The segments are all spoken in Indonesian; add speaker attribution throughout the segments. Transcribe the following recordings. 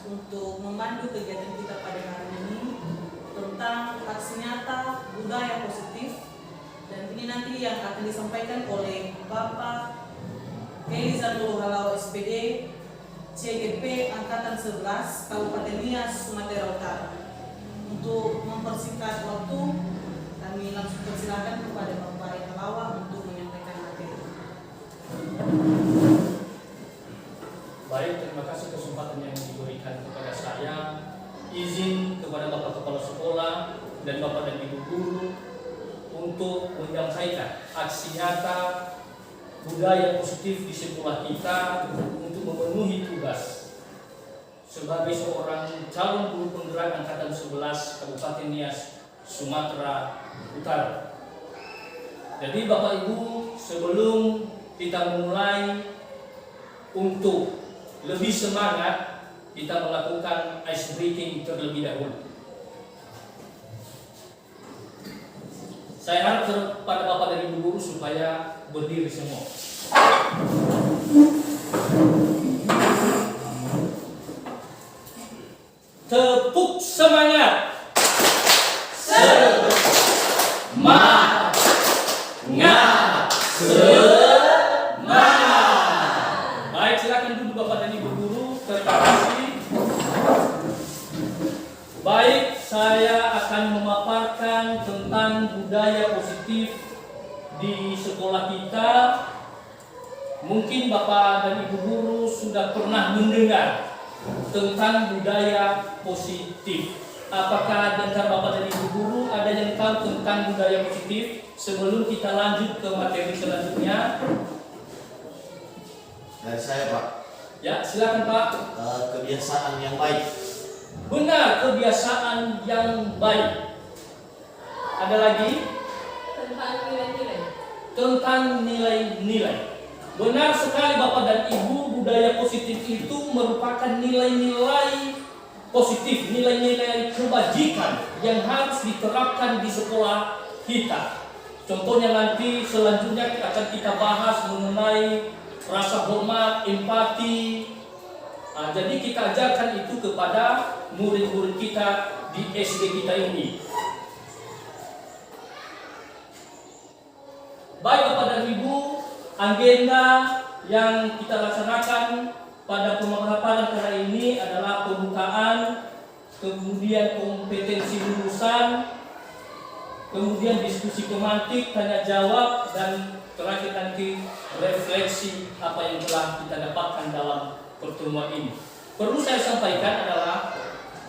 Speaker 1: untuk memandu kegiatan kita pada hari ini tentang aksi nyata budaya positif, dan ini nanti yang akan disampaikan oleh Bapak Eliza Nurul Halawa SPD CGP Angkatan 11 Kabupaten Nias, Sumatera Utara. Untuk mempersingkat waktu, kami langsung persilakan kepada Bapak Halawa untuk menyampaikan materi.
Speaker 2: Baik, terima kasih kesempatan yang diberikan kepada saya. Izin kepada Bapak Kepala Sekolah dan Bapak dan Ibu Guru untuk menyampaikan aksi nyata budaya positif di sekolah kita untuk memenuhi tugas sebagai seorang calon guru penggerak Angkatan 11 Kabupaten Nias, Sumatera Utara. Jadi Bapak Ibu, sebelum kita mulai untuk lebih semangat, kita melakukan ice breaking terlebih dahulu. Saya harap kepada Bapak dan Ibu Guru supaya berdiri semua. Tepuk semangat. Semangat. Baik, silakan duduk Bapak dan Ibu Guru. Terima kasih. Baik, saya akan memaparkan tentang budaya positif di sekolah kita. Mungkin Bapak dan Ibu Guru sudah pernah mendengar tentang budaya positif. Apakah dengar Bapak dan Ibu Guru ada yang tahu tentang budaya positif? Sebelum kita lanjut ke materi selanjutnya.
Speaker 3: Dari saya, Pak.
Speaker 2: Ya, silakan Pak.
Speaker 3: Kebiasaan yang baik.
Speaker 2: Benar, kebiasaan yang baik. Ada lagi?
Speaker 1: Tentang nilai-nilai.
Speaker 2: Tentang nilai-nilai. Benar sekali Bapak dan Ibu, budaya positif itu merupakan nilai-nilai positif, nilai-nilai kebajikan yang harus diterapkan di sekolah kita. Contohnya nanti selanjutnya akan kita bahas mengenai rasa hormat, empati. Nah, jadi kita ajarkan itu kepada murid-murid kita di SD kita ini. Baik Bapak dan Ibu, agenda yang kita laksanakan pada pemaparan kali ini adalah pembukaan, kemudian kompetensi lulusan, kemudian diskusi tematik, tanya jawab, dan terakhir nanti refleksi apa yang telah kita dapatkan dalam pertemuan ini. Perlu saya sampaikan adalah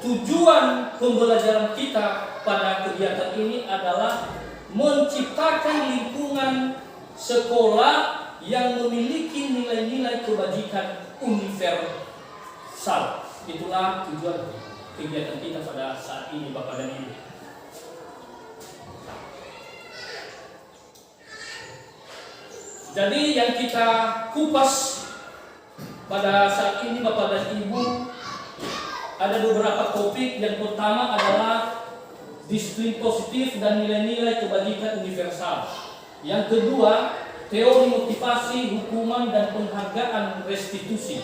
Speaker 2: tujuan pembelajaran kita pada kegiatan ini adalah menciptakan lingkungan sekolah yang memiliki nilai-nilai kebajikan universal. Itulah tujuan kegiatan kita pada saat ini Bapak dan Ibu. Jadi yang kita kupas pada saat ini Bapak dan Ibu ada beberapa topik. Yang pertama adalah disiplin positif dan nilai-nilai kebajikan universal. Yang kedua, teori motivasi, hukuman dan penghargaan restitusi.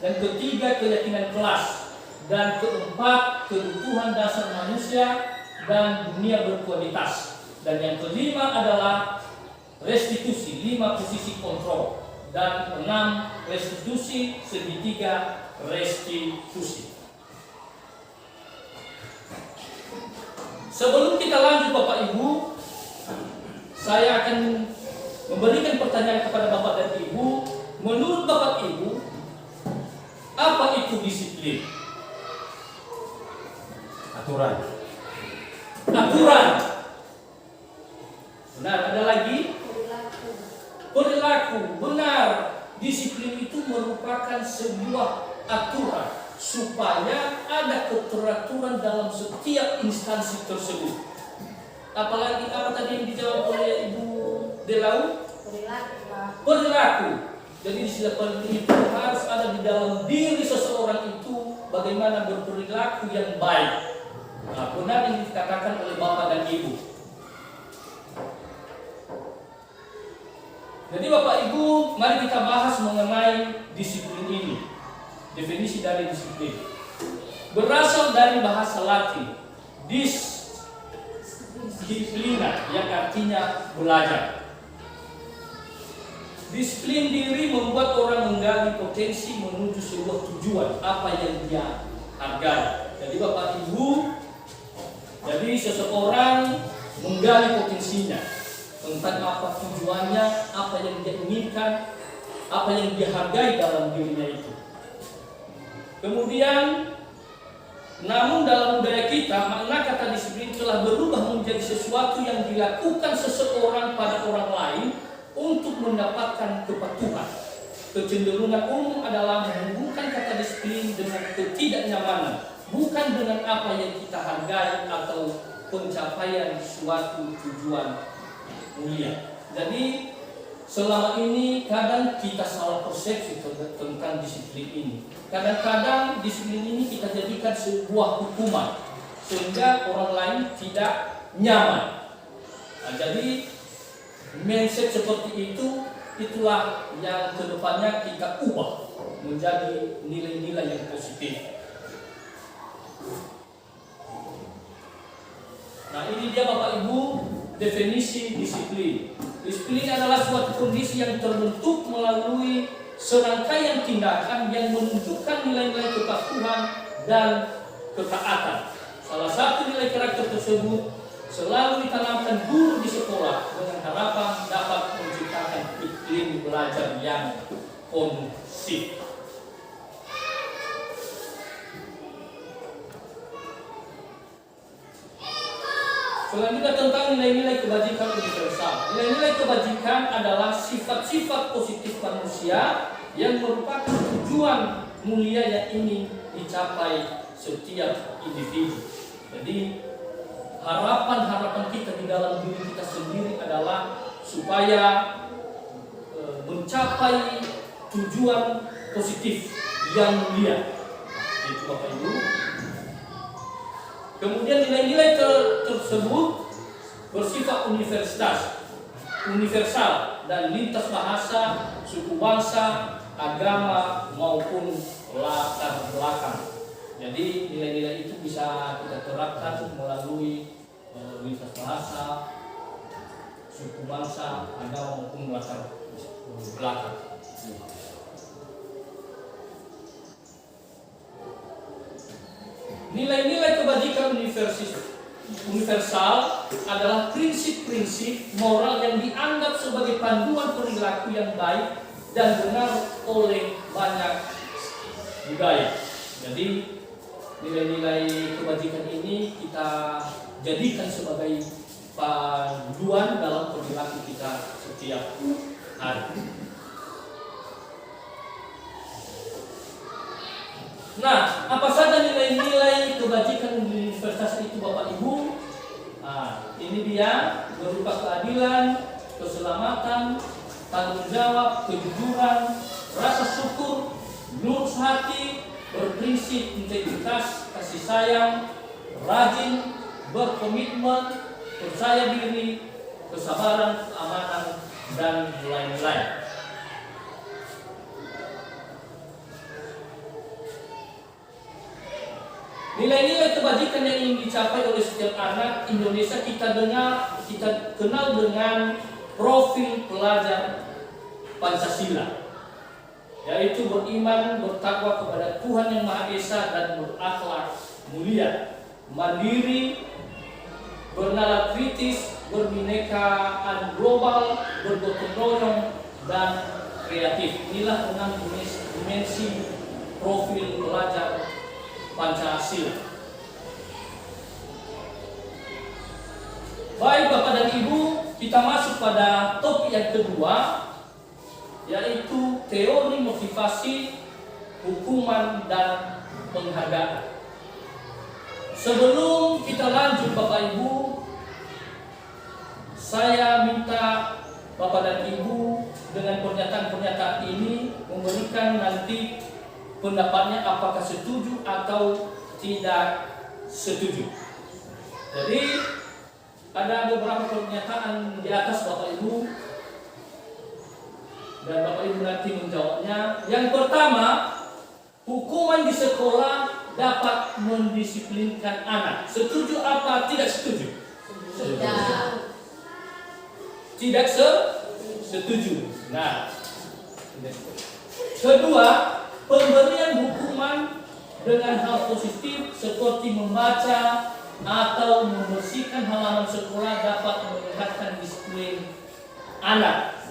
Speaker 2: Dan ketiga, keyakinan kelas. Dan keempat, kebutuhan dasar manusia dan dunia berkualitas. Dan yang kelima adalah restitusi, 5 posisi kontrol, dan 6 restitusi, segitiga restitusi. Sebelum kita lanjut Bapak Ibu, saya akan memberikan pertanyaan kepada Bapak dan Ibu. Menurut Bapak Ibu, apa itu disiplin?
Speaker 3: Aturan.
Speaker 2: Aturan. Benar, ada lagi? Perilaku. Benar. Disiplin itu merupakan sebuah aturan supaya ada keteraturan dalam setiap instansi tersebut. Apalagi apa tadi yang dijawab oleh Ibu Delau? Perilaku. Jadi disiplin itu harus ada di dalam diri seseorang itu bagaimana berperilaku yang baik. Nah, benar yang dikatakan oleh Bapak dan Ibu. Jadi Bapak Ibu, mari kita bahas mengenai disiplin ini. Definisi dari disiplin. berasal dari bahasa Latin disiplina yang artinya belajar. Disiplin diri membuat orang menggali potensi menuju sebuah tujuan apa yang dia hargai. Jadi Bapak Ibu, jadi seseorang menggali potensinya tentang apa tujuannya, apa yang dia inginkan, apa yang dia hargai dalam dirinya itu. Kemudian, namun dalam budaya kita, makna kata disiplin telah berubah menjadi sesuatu yang dilakukan seseorang pada orang lain untuk mendapatkan kepatuhan. Kecenderungan umum adalah menghubungkan kata disiplin dengan ketidaknyamanan, bukan dengan apa yang kita hargai atau pencapaian suatu tujuan mulia. Jadi selama ini kadang kita salah persepsi tentang disiplin ini. Kadang-kadang disiplin ini kita jadikan sebuah hukuman sehingga orang lain tidak nyaman. Nah, jadi mindset seperti itu, itulah yang kedepannya kita ubah menjadi nilai-nilai yang positif. Nah, ini dia Bapak Ibu definisi disiplin. Disiplin adalah suatu kondisi yang terbentuk melalui serangkaian tindakan yang menunjukkan nilai-nilai kepatuhan dan ketaatan. Salah satu nilai karakter tersebut selalu ditanamkan guru di sekolah dengan harapan dapat menciptakan iklim belajar yang kondusif. Selanjutnya tentang nilai-nilai kebajikan universal. Nilai-nilai kebajikan adalah sifat-sifat positif manusia yang merupakan tujuan mulia yang ingin dicapai setiap individu. Jadi harapan-harapan kita di dalam diri kita sendiri adalah supaya mencapai tujuan positif yang mulia. Itu Bapak Ibu. Kemudian nilai-nilai tersebut bersifat universal dan lintas bahasa, suku bangsa, agama maupun latar belakang. Jadi nilai-nilai itu bisa kita terapkan melalui lintas bahasa, suku bangsa, agama maupun latar belakang. Nilai-nilai kebajikan universal adalah prinsip-prinsip moral yang dianggap sebagai panduan perilaku yang baik dan benar oleh banyak budaya. Jadi nilai-nilai kebajikan ini kita jadikan sebagai panduan dalam perilaku kita setiap hari. Nah, apa saja nilai-nilai kebajikan universal itu Bapak Ibu? Nah, ini dia berupa keadilan, keselamatan, tanggung jawab, kejujuran, rasa syukur, lurus hati, berprinsip, integritas, kasih sayang, rajin, berkomitmen, percaya diri, kesabaran, keamanan, dan lain-lain. Nilai-nilai kebajikan yang ingin dicapai oleh setiap anak Indonesia kita kenal dengan profil pelajar Pancasila, yaitu beriman, bertakwa kepada Tuhan Yang Maha Esa dan berakhlak mulia, mandiri, bernalar kritis, berbinekaan global, bergotong royong, dan kreatif. Inilah 6 dimensi profil pelajar Pancasila. Baik Bapak dan Ibu, kita masuk pada topik yang kedua, yaitu teori motivasi, hukuman, dan penghargaan. Sebelum kita lanjut Bapak Ibu, saya minta Bapak dan Ibu dengan pernyataan-pernyataan ini memberikan nanti pendapatnya apakah setuju atau tidak setuju. Jadi ada beberapa pernyataan di atas Bapak Ibu dan Bapak Ibu nanti menjawabnya. Yang pertama, hukuman di sekolah dapat mendisiplinkan anak. Setuju apa tidak setuju? Tidak setuju. Nah, kedua, pemberian hukuman dengan hal positif seperti membaca atau membersihkan halaman sekolah dapat meningkatkan disiplin anak.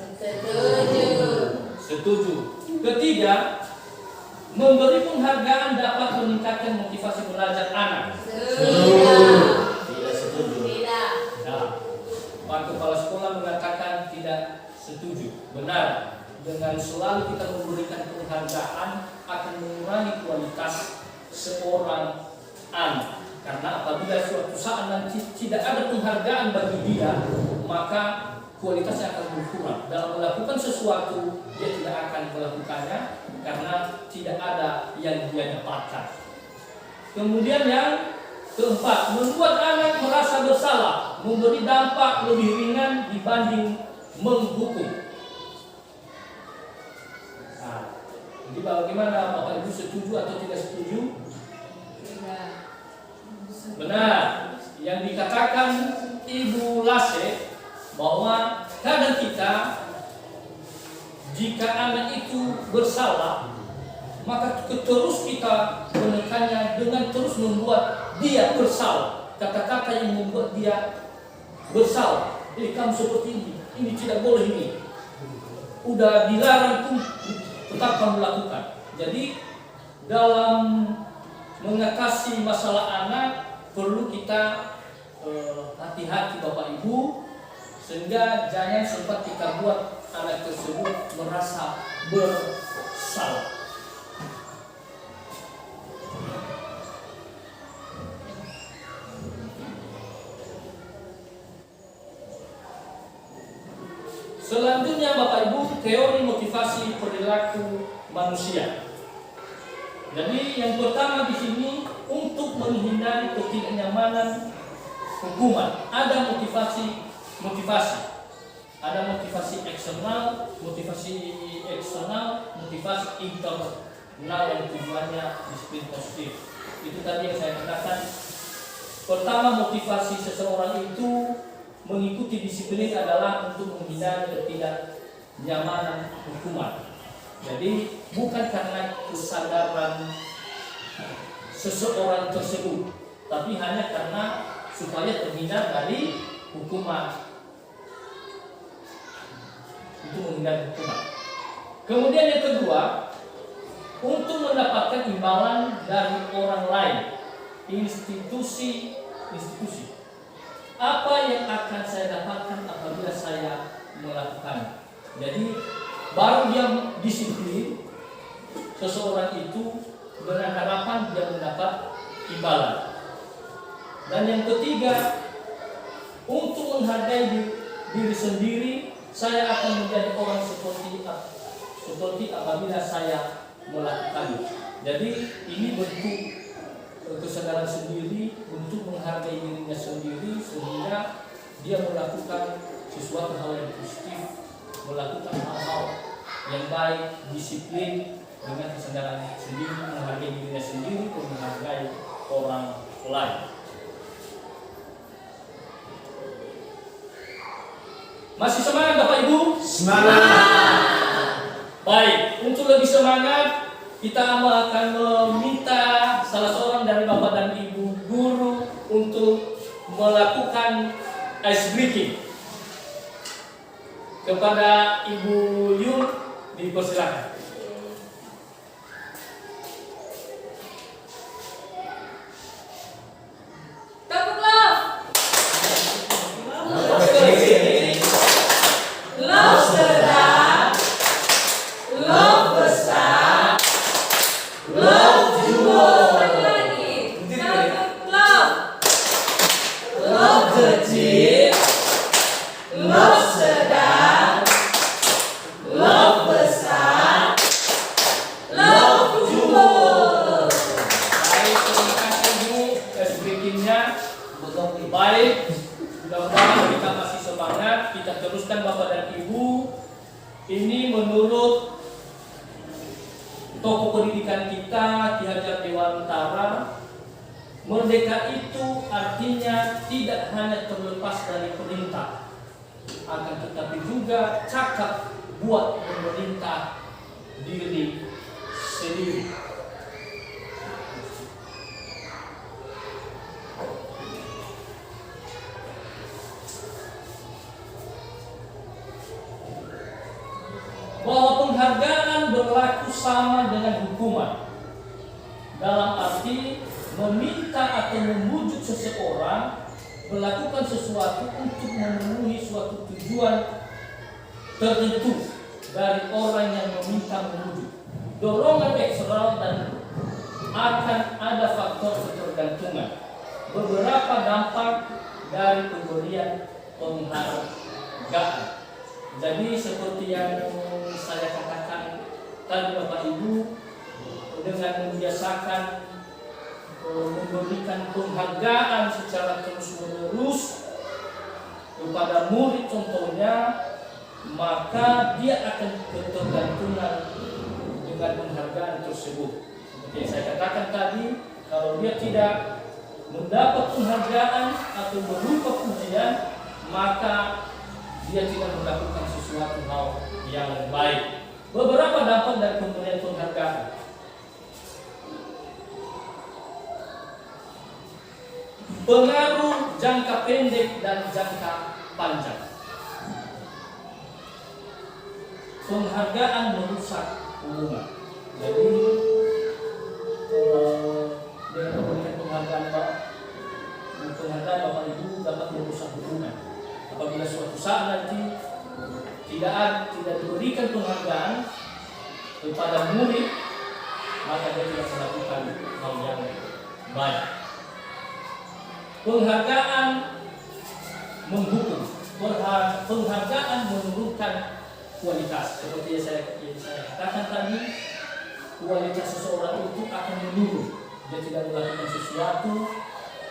Speaker 2: Setuju. Ketiga, memberi penghargaan dapat meningkatkan motivasi belajar anak.
Speaker 3: Tidak setuju.
Speaker 2: Nah, Pak Kepala Sekolah mengatakan tidak setuju. Benar. Dengan selalu kita memberikan penghargaan akan mengurangi kualitas seorang anak. Karena apabila suatu saat nanti tidak ada penghargaan bagi dia, maka kualitasnya akan berkurang. Dalam melakukan sesuatu, dia tidak akan melakukannya karena tidak ada yang dia dapatkan. Kemudian yang keempat, membuat anak merasa bersalah, memberi dampak lebih ringan dibanding menghukum. Nah, jadi bagaimana Bapak Ibu, setuju atau tidak setuju? Benar, yang dikatakan Ibu Lase bahwa kadang kita jika anak itu bersalah, maka terus kita menekannya dengan terus membuat dia bersalah. Kata-kata yang membuat dia bersalah. Kamu seperti ini tidak boleh ini. Udah dilarang pun tetap kamu lakukan. Jadi dalam mengatasi masalah anak perlu kita hati-hati Bapak Ibu, sehingga jangan sempat kita buat anak tersebut merasa bersalah. Selanjutnya Bapak Ibu, teori motivasi perilaku manusia. Jadi yang pertama di sini, untuk menghindari ketidaknyamanan hukuman, ada motivasi. Ada motivasi eksternal, motivasi internal yang tujuannya disiplin positif. Itu tadi yang saya katakan. Pertama, motivasi seseorang itu mengikuti disiplin adalah untuk menghindari ketidaknyamanan hukuman. Jadi bukan karena kesadaran seseorang tersebut, tapi hanya karena supaya terhindar dari hukuman. Itu menghindari hukuman. Kemudian yang kedua, untuk mendapatkan imbalan dari orang lain, institusi. Apa yang akan saya dapatkan apabila saya melakukan? Jadi baru dia disiplin seseorang itu dengan harapan dia mendapat imbalan. Dan yang ketiga, untuk menghargai diri sendiri, saya akan menjadi orang seperti apabila saya melakukannya. Jadi ini bentuk kesadaran sendiri untuk menghargai dirinya sendiri, sehingga dia melakukan sesuatu hal yang positif, melakukan hal-hal yang baik, disiplin dengan kesadaran sendiri, menghargai dirinya sendiri, dan menghargai orang lain. Masih semangat Bapak Ibu?
Speaker 3: Semangat.
Speaker 2: Baik, untuk lebih semangat, kita akan meminta salah seorang dari Bapak dan Ibu guru untuk melakukan ice breaking. Kepada Ibu Yun, dipersilakan. Baik, mudah-mudahan kita masih semangat. Kita teruskan Bapak dan Ibu. Ini menurut tokoh pendidikan kita, Ki Hajar Dewantara, merdeka itu artinya tidak hanya terlepas dari perintah, akan tetapi juga cakap buat memerintah diri sendiri. Bahwa penghargaan berlaku sama dengan hukuman, dalam arti meminta atau membujuk seseorang melakukan sesuatu untuk memenuhi suatu tujuan tertentu dari orang yang meminta membujuk. Dorongan eksternal dan akan ada faktor ketergantungan. Beberapa dampak dari pemberian penghargaan. Jadi seperti yang saya katakan tadi Bapak Ibu, dengan membiasakan memberikan penghargaan secara terus-menerus kepada murid contohnya, maka dia akan ketergantungan dengan penghargaan tersebut. Seperti yang saya katakan tadi, kalau dia tidak mendapat penghargaan atau berupa pujian, maka dia tidak melakukan sesuatu hal yang baik. Beberapa dampak dari pemberian penghargaan. Pengaruh jangka pendek dan jangka panjang. Penghargaan merusak hubungan. Jadi dengan pemberian penghargaan Bapak Ibu dapat merusak hubungan. Apabila suatu saat nanti tidak diberikan penghargaan kepada murid, maka dia tidak melakukan hal yang baik. Penghargaan menghukum, penghargaan menurunkan kualitas. Seperti yang saya katakan tadi, kualitas seseorang itu akan menurun. Dia tidak melakukan sesuatu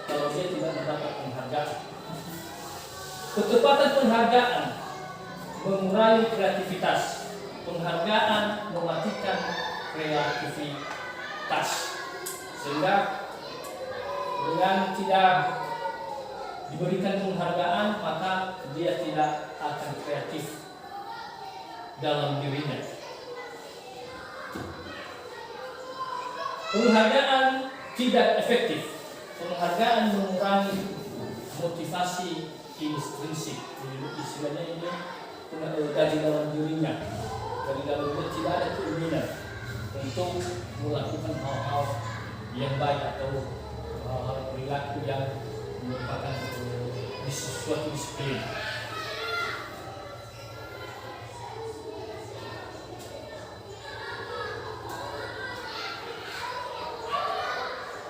Speaker 2: kalau dia tidak mendapat penghargaan. Ketepatan penghargaan mengurangi kreativitas. Penghargaan mematikan kreativitas. Sehingga dengan tidak diberikan penghargaan, maka dia tidak akan kreatif dalam dirinya. Penghargaan tidak efektif. Penghargaan mengurangi motivasi intrinsik, istilahnya ini dari dalam dirinya, dari dalam diri tidak ada keinginan untuk melakukan hal-hal yang baik atau hal-hal perilaku yang merupakan suatu disiplin.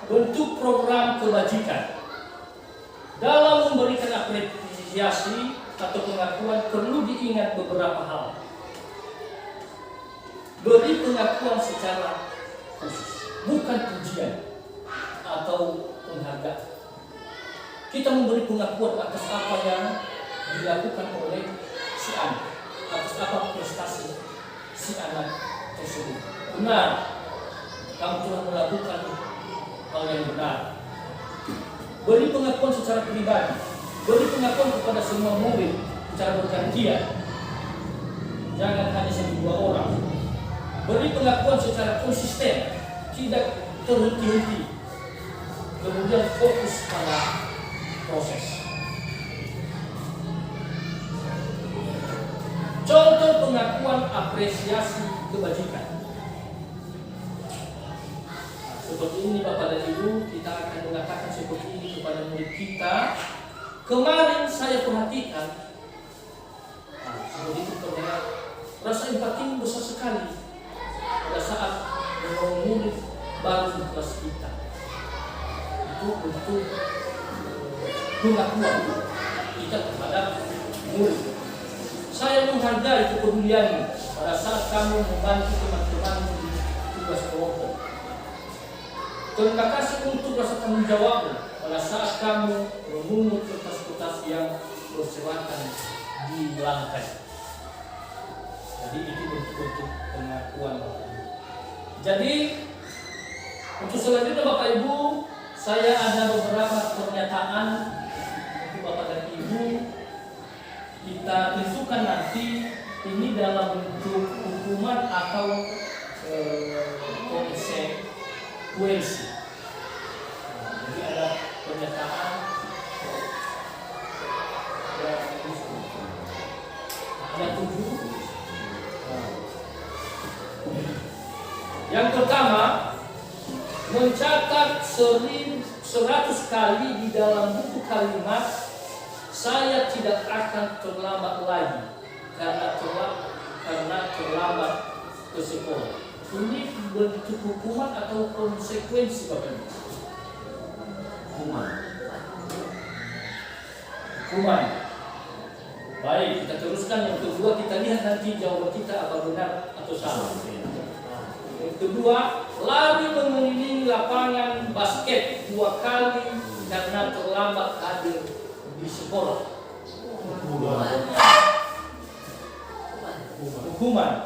Speaker 2: Bentuk program kebajikan. Dalam memberikan apresiasi atau pengakuan perlu diingat beberapa hal. Beri pengakuan secara khusus, bukan pujian atau penghargaan. Kita memberi pengakuan atas apa yang dilakukan oleh si anak, atas apa prestasi si anak tersebut. Benar, kamu telah melakukan hal yang benar. Beri pengakuan secara pribadi, beri pengakuan kepada semua murid secara bergantian. Jangan hanya satu dua orang. Beri pengakuan secara konsisten, tidak terhenti-henti. Kemudian fokus pada proses. Contoh pengakuan apresiasi kebajikan. Seperti ini Bapak dan Ibu, kita akan mengatakan seperti ini kepada murid kita. Kemarin saya perhatikan, seperti itu terdengar, rasa empatimu besar sekali pada saat menolong murid baru di kelas kita. Itu bentuk pengakuan kita terhadap murid. Saya menghargai kepedulianmu pada saat kamu membantu teman-temanmu di tugas kelompok. Terima kasih untuk rasa tanggung jawabmu pada saat kamu memungut kertas-kertas yang berserakan di lantai. Jadi itu bentuk-bentuk pengakuan. Jadi untuk selanjutnya Bapak Ibu, saya ada beberapa pernyataan untuk Bapak dan Ibu. Kita tentukan nanti ini dalam bentuk hukuman atau konsekuensi. Jadi ada pernyataan ada 7. Yang pertama, mencatat 100 kali di dalam buku kalimat, saya tidak akan terlambat lagi karena terlambat ke sekolah. Ini bentuk hukuman atau konsekuensi Bapak Ibu? Hukuman. Baik, kita teruskan. Yang kedua, kita lihat nanti jawaban kita apa benar atau salah. Yang kedua, lari mengelilingi lapangan basket 2 kali karena terlambat hadir di sekolah. Hukuman.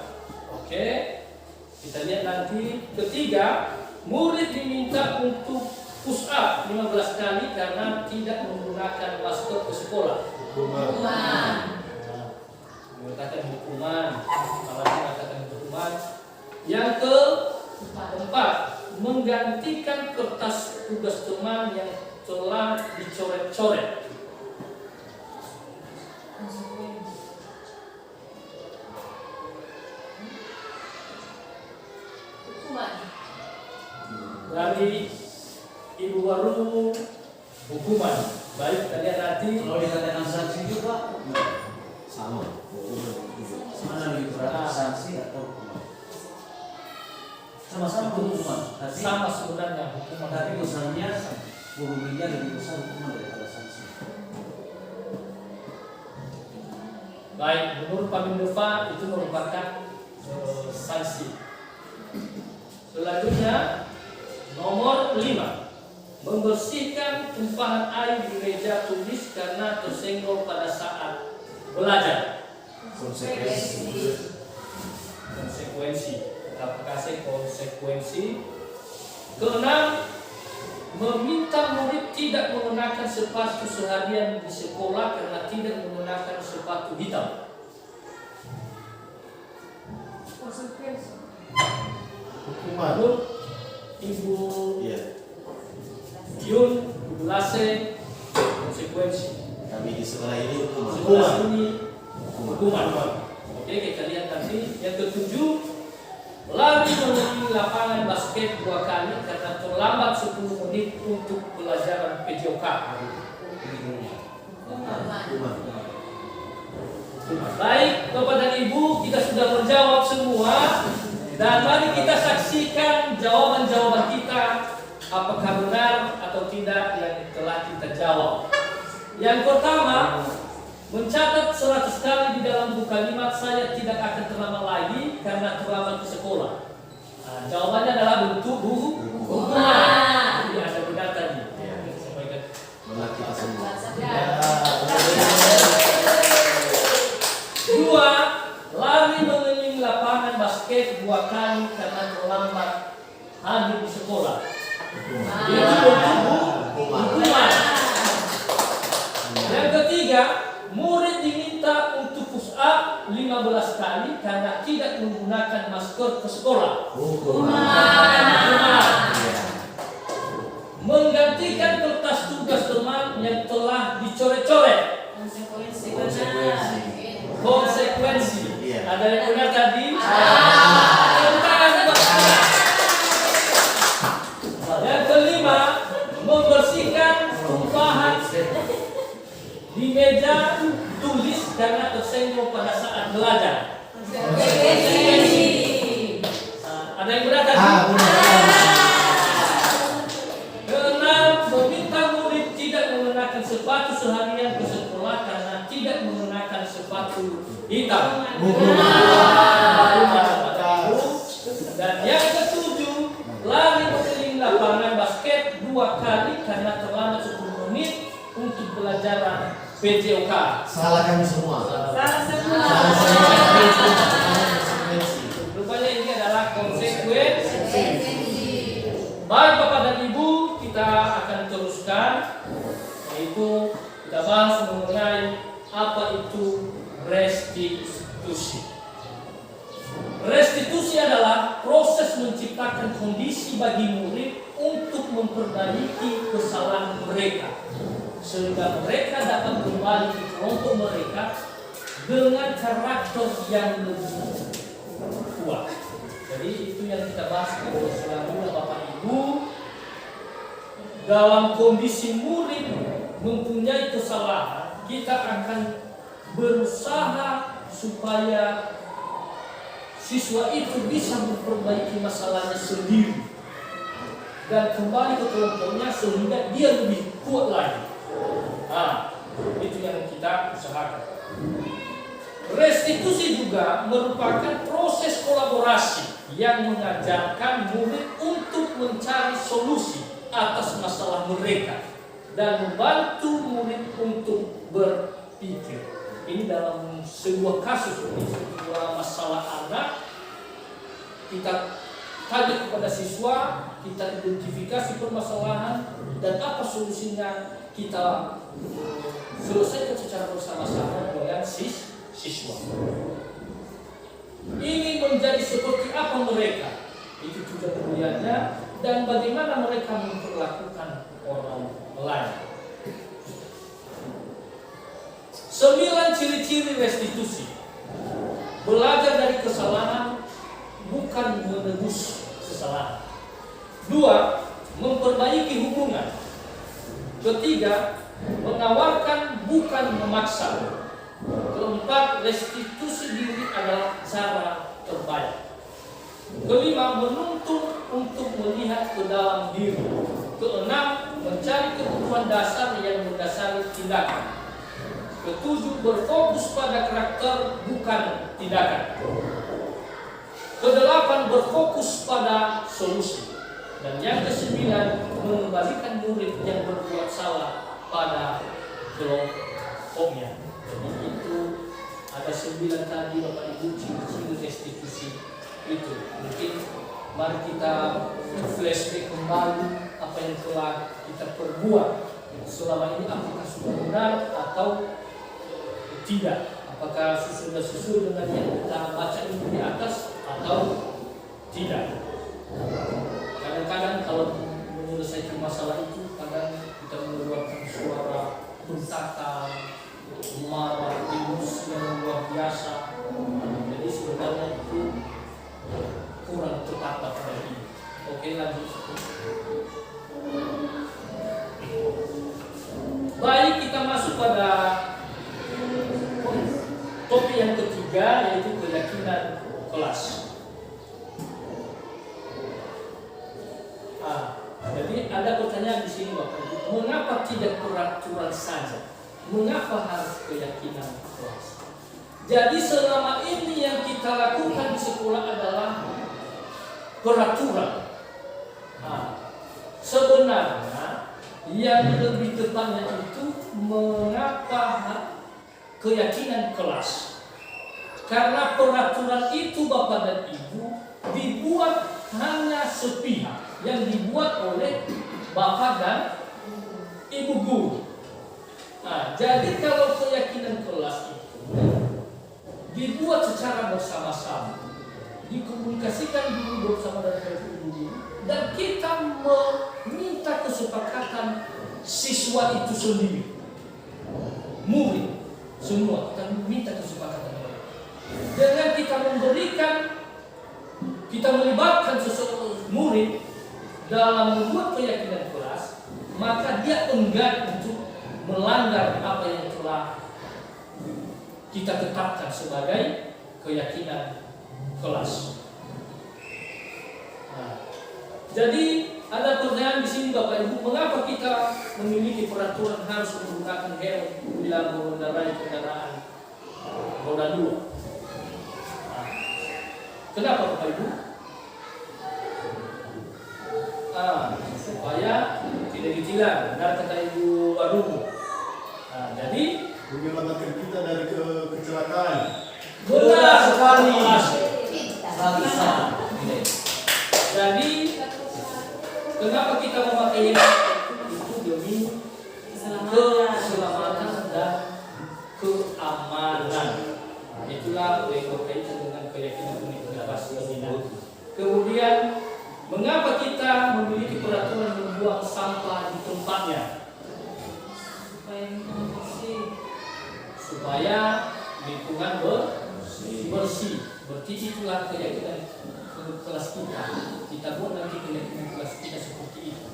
Speaker 2: Oke, kita lihat nanti. Ketiga, murid diminta untuk push up 15 kali karena tidak menggunakan masker ke sekolah. Hukuman. Mengatakan hukuman. Malah mengatakan hukuman. Yang keempat, menggantikan kertas tugas teman yang telah dicoret-coret. Dari Ibu Waru, hukuman. Baik, kita lihat nanti.
Speaker 3: Kalau dikatakan sanksi juga sama. Mana lebih berat, sanksi atau sama-sama hukuman?
Speaker 2: Sama sebenarnya hukuman.
Speaker 3: Tapi misalnya volumenya lebih besar hukuman daripada sanksi.
Speaker 2: Baik, menurut Pak Mindova itu merupakan sanksi. Selanjutnya nomor 5, membersihkan tumpahan air di meja tulis karena tersenggol pada saat belajar. Konsekuensi. Kita kasih konsekuensi. Keenam, meminta murid tidak mengenakan sepatu seharian di sekolah karena tidak menggunakan sepatu hitam.
Speaker 3: Hukuman.
Speaker 2: Lalu Ibu Yun, Ibu Lase, konsekuensi.
Speaker 3: Kami di sekolah ini
Speaker 2: Sekolah ini hukuman. Oke, kita lihat nanti. Yang ketujuh, lari mengelilingi lapangan basket 2 kali karena terlambat 10 menit untuk pelajaran PJOK. Baik, Bapak dan Ibu, kita sudah menjawab semua. Dan mari kita saksikan jawaban-jawaban kita, apakah benar atau tidak yang telah kita jawab. Yang pertama, mencatat 100 kali di dalam buku kalimat, saya tidak akan terlambat lagi karena terlambat ke sekolah. Nah, jawabannya adalah bentuk hukuman. Jadi ada benar tadi.
Speaker 3: benar kita semua.
Speaker 2: Dua, lari mengelilingi lapangan basket 2 kali karena terlambat hadir di sekolah. Itu bentuk hukuman. Yang ketiga, murid diminta untuk push up 15 kali karena tidak menggunakan masker ke sekolah. Hukuman. Menggantikan kertas tugas teman yang telah dicoret-coret. Konsekuensi. Ada yang benar tadi? Yang kelima, membersihkan tumpahan di meja tulis karena tersenggol pada saat belajar. Ada yang benar tadi? Keenam, meminta murid tidak mengenakan sepatu seharian ke sekolah karena tidak menggunakan sepatu hitam. Dan yang ketujuh, lari mengelilingi lapangan basket 2 kali karena terlambat 10 menit untuk pelajaran PJOK.
Speaker 3: Salah kami semua.
Speaker 2: Rupanya ini adalah konsekuensi. yaitu kita bahas mengenai apa itu restitusi. Restitusi adalah proses menciptakan kondisi bagi murid untuk memperbaiki kesalahan mereka, sehingga mereka dapat kembali ke kelompok mereka dengan karakter yang lebih kuat. Jadi itu yang kita bahas selanjutnya Bapak Ibu. Dalam kondisi murid mempunyai kesalahan, kita akan berusaha supaya siswa itu bisa memperbaiki masalahnya sendiri dan kembali ke kelompoknya sehingga dia lebih kuat lagi. Nah, itu yang kita usahakan. Restitusi juga merupakan proses kolaborasi yang mengajarkan murid untuk mencari solusi atas masalah mereka dan membantu murid untuk berpikir. Ini dalam sebuah kasus, sebuah masalah anak, kita tanya kepada siswa, kita identifikasi permasalahan dan apa solusinya, kita selesaikan secara bersama-sama dengan siswa. Ini menjadi seperti apa mereka, itu juga kemuliaannya, dan bagaimana mereka memperlakukan orang lain. 9 ciri-ciri restitusi. Belajar dari kesalahan, bukan menebus kesalahan. 2. Memperbaiki hubungan. 3. Menawarkan, bukan memaksa. 4. Restitusi diri adalah cara terbaik. 5. Menuntun untuk melihat ke dalam diri. 6. Mencari kebutuhan dasar yang mendasari tindakan. 7. Berfokus pada karakter, bukan tindakan. 8. Berfokus pada solusi. Dan yang ke-9, mengembalikan murid yang berbuat salah pada kelompoknya. Jadi itu ada 9 tadi Bapak Ibu ciri-ciri restitusi itu. Mungkin mari kita flashback kembali apa yang telah kita perbuat selama ini, apakah sudah benar atau tidak, apakah sudah sesuai dengan yang kita baca ini di atas atau tidak. Kadang-kadang kalau menyelesaikan masalah itu, kadang kita mengeluarkan suara bentakan, marah, emosi yang luar biasa. Jadi sebenarnya itu kurang tepat pada ini. Oke, lanjut. Baik, kita masuk pada topik yang ketiga, yaitu keyakinan kelas. Jadi ada pertanyaan di sini Bapak Ibu, mengapa tidak peraturan saja? Mengapa harus keyakinan kelas? Jadi selama ini yang kita lakukan di sekolah adalah peraturan. Sebenarnya yang lebih tepatnya itu mengapa keyakinan kelas? Karena peraturan itu Bapak dan Ibu dibuat hanya sepihak, yang dibuat oleh Bapak dan Ibu guru. Jadi kalau keyakinan kelas itu dibuat secara bersama-sama, dikomunikasikan dulu bersama dengan Ibu guru, dan kita meminta kesepakatan siswa itu sendiri, murid semua, kita minta kesepakatan mereka. Dengan kita memberikan, kita melibatkan seseorang murid dalam membuat keyakinan kelas, maka dia enggan untuk melanggar apa yang telah kita tetapkan sebagai keyakinan kelas. Jadi ada pertanyaan di sini Bapak Ibu, mengapa kita memiliki peraturan harus menggunakan helm bila mengendarai kendaraan roda 2? Kenapa Bapak Ibu? Supaya tidak ditilang, benar kata Ibu Arum. Jadi
Speaker 4: menyelamatkan kita dari kecelakaan.
Speaker 2: benar sekali.
Speaker 3: Bisa.
Speaker 2: Jadi kenapa kita memakai helm? Itu demi sampah di tempatnya supaya lingkungan bersih. Berarti itulah keyakinan kelas kita. Kita buat nanti keyakinan kelas kita seperti itu.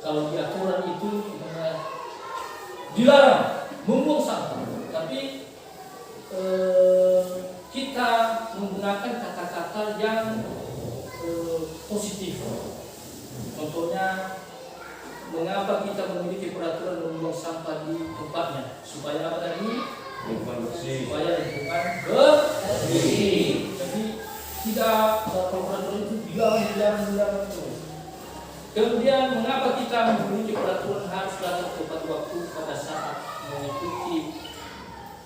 Speaker 2: Kalau di aturan itu dilarang membuang sampah, tapi kita menggunakan kata-kata yang positif. Contohnya, mengapa kita memiliki peraturan membuang sampah di tempatnya? Supaya apa tadi?
Speaker 3: Lingkungan bersih.
Speaker 2: Supaya lingkungan bersih. Jadi tidak peraturan itu dilarang terus. Kemudian mengapa kita memiliki peraturan harus datang tepat waktu pada saat mengikuti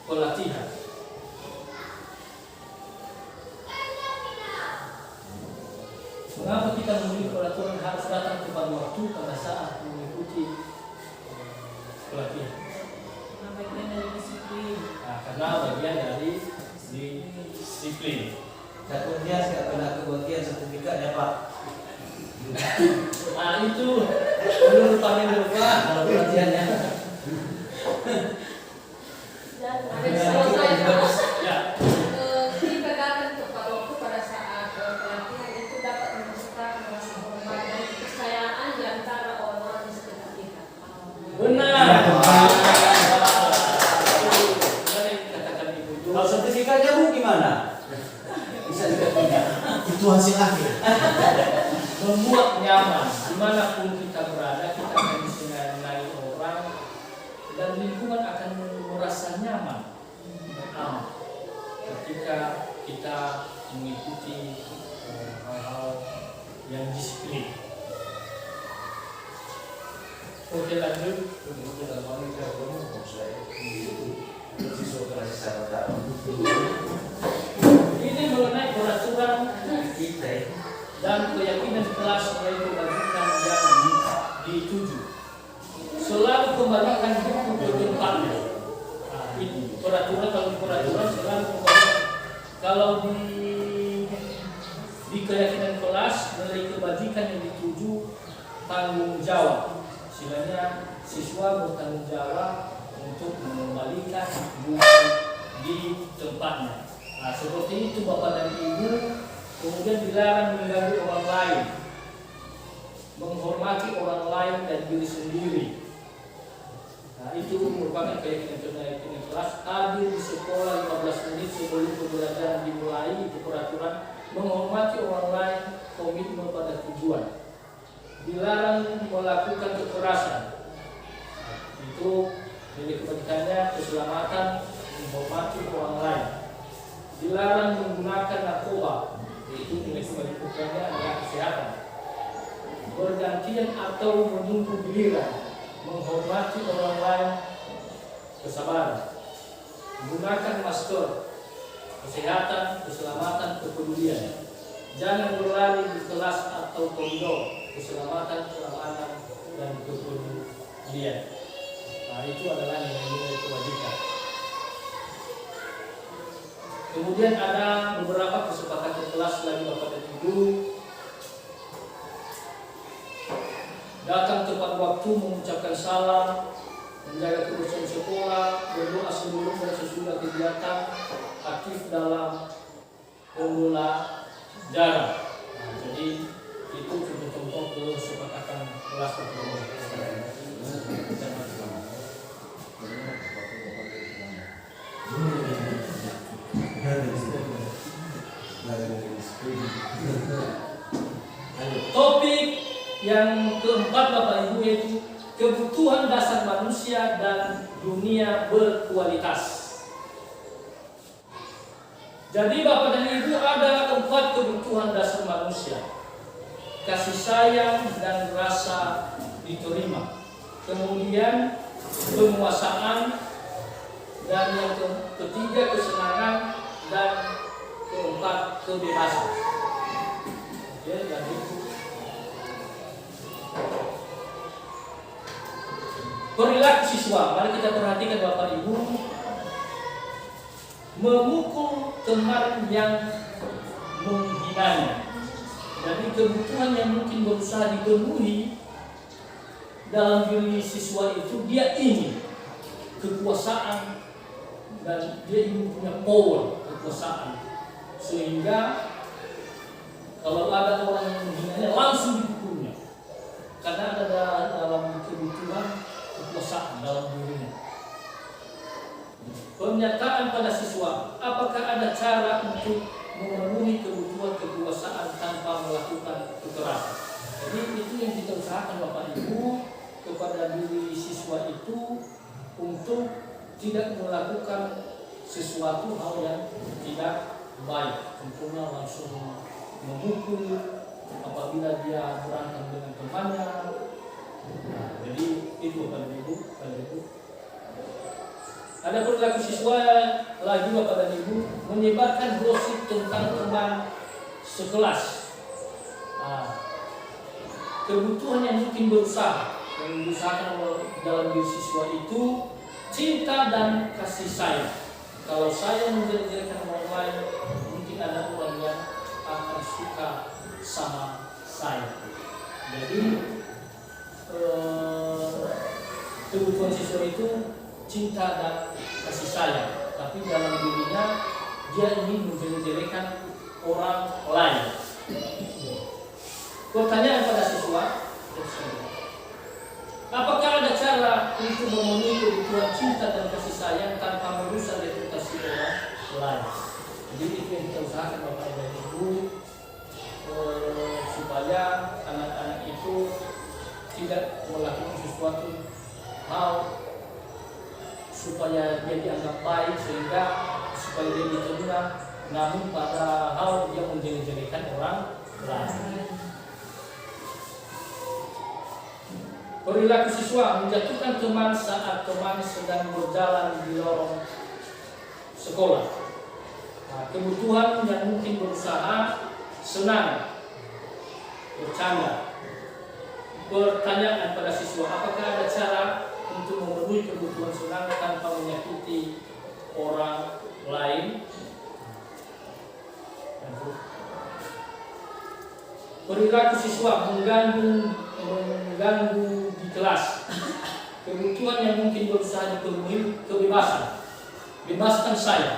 Speaker 2: pelatihan? Mengapa kita memiliki peraturan harus datang tepat waktu pada saat mengikuti pelatihan? Karena bagian dari disiplin.
Speaker 3: Takutnya nggak kena kebagian sertifikatnya Pak.
Speaker 2: Nah itu menurut paling lupa kalau pelatihannya.
Speaker 5: Dan ada soal saya Pak.
Speaker 2: Ya.
Speaker 5: Ketika datang tepat waktu pada saat pelatihan itu dapat menciptakan rasa hormat dan kepercayaan di antara orang-orang di sekitar kita.
Speaker 2: Benar.
Speaker 3: Kalau sertifikatnya Bu gimana? Bisa juga tidak. Itu hasil akhir.
Speaker 2: Membuat nyaman dimanapun kita berada, kita akan disenangi orang dan lingkungan akan merasa nyaman dan aman ketika kita mengikuti hal-hal yang disiplin. Oke, lanjut. Ini mengenai peraturan dan keyakinan kelas mulai kebajikan yang dituju. Selalu kembalikan buku ke tempatnya. Nah, itu peraturan, kalau di peraturan selalu kembalikan. Kalau di keyakinan kelas mulai kebajikan yang dituju, tanggung jawab. Istilahnya siswa bertanggung jawab untuk mengembalikan buku di tempatnya. Nah, seperti itu Bapak dan Ibu. Kemudian dilarang mengganggu orang lain, menghormati orang lain dan diri sendiri. Nah, itu merupakan keyakinan kelas. Hadir di sekolah 15 menit sebelum pembelajaran dimulai, itu peraturan. Menghormati orang lain, komitmen pada tujuan. Dilarang melakukan kekerasan. Itu milik kepentingannya keselamatan, menghormati orang lain. Dilarang menggunakan narkoba. Itu milik kepentingannya adalah kesehatan. Bergantian atau menunggu giliran, menghormati orang lain, kesabaran. Menggunakan masker, kesehatan, keselamatan, kepedulian. Jangan berlari di kelas atau koridor, keselamatan, keamanan, dan kepedulian. Nah, itu adalah nilai-nilai kewajiban. Kemudian ada beberapa kesepakatan kelas lagi Bapak dan Ibu. Datang tepat waktu, mengucapkan salam, menjaga kebersihan sekolah, berdoa sebelum dan sesudah kegiatan, aktif dalam pembelajaran. Nah, jadi itu contoh-contoh kesepakatan kelas pertemuan. Topik yang keempat Bapak Ibu yaitu kebutuhan dasar manusia dan dunia berkualitas. Jadi Bapak dan Ibu ada 4 kebutuhan dasar manusia. Kasih sayang dan rasa diterima. Kemudian penguasaan, dan yang ketiga kesenangan, dan keempat kebebasan. Oke, dan itu. Perilaku siswa, mari kita perhatikan Bapak Ibu. Memukul teman yang menghinanya. Jadi kebutuhan yang mungkin berusaha dipenuhi dalam diri siswa itu dia ingin kekuasaan dan dia ingin punya power, kekuasaan, sehingga kalau ada orang yang menghinanya langsung dipukulnya karena ada dalam kebutuhan kekuasaan dalam dirinya. Pernyataan pada siswa, apakah ada cara untuk memenuhi kebutuhan kekuasaan tanpa melakukan kekerasan? Jadi itu yang kita usahakan Bapak Ibu kepada diri siswa itu untuk tidak melakukan sesuatu hal yang tidak baik, contohnya langsung memukul apabila dia berantem dengan temannya. Nah, jadi itu Bapak Ibu. Ada perilaku siswa lagi Bapak dan Ibu menyebarkan gosip tentang teman sekelas. Nah, kebutuhan yang mungkin berusaha yang diusahakan dalam diri siswa itu cinta dan kasih sayang. Kalau saya menjelek-jelekan orang lain, mungkin ada orang yang akan suka sama saya. Jadi kebutuhan siswa itu cinta dan kasih sayang, tapi dalam dirinya dia ingin menjelek-jelekan orang lain. Pertanyaan pada siswa, apakah ada cara untuk memenuhi kebutuhan cinta dan kasih sayang tanpa merusak reputasi orang lain? Jadi itu yang kita usahakan Bapak dan Ibu, supaya anak-anak itu tidak melakukan sesuatu hal supaya dia dianggap baik, sehingga supaya dia diterima, namun pada hal dia menjelek-jelekan orang lain. Perilaku siswa menjatuhkan teman saat teman sedang berjalan di lorong sekolah. Nah, kebutuhan yang mungkin berusaha senang, bercanda. Pertanyaan pada siswa, apakah ada cara untuk memenuhi kebutuhan senang tanpa menyakiti orang lain? Perilaku siswa mengganggu di kelas. Kebutuhan yang mungkin berusaha dipenuhi, kebebasan. Bebaskan saya.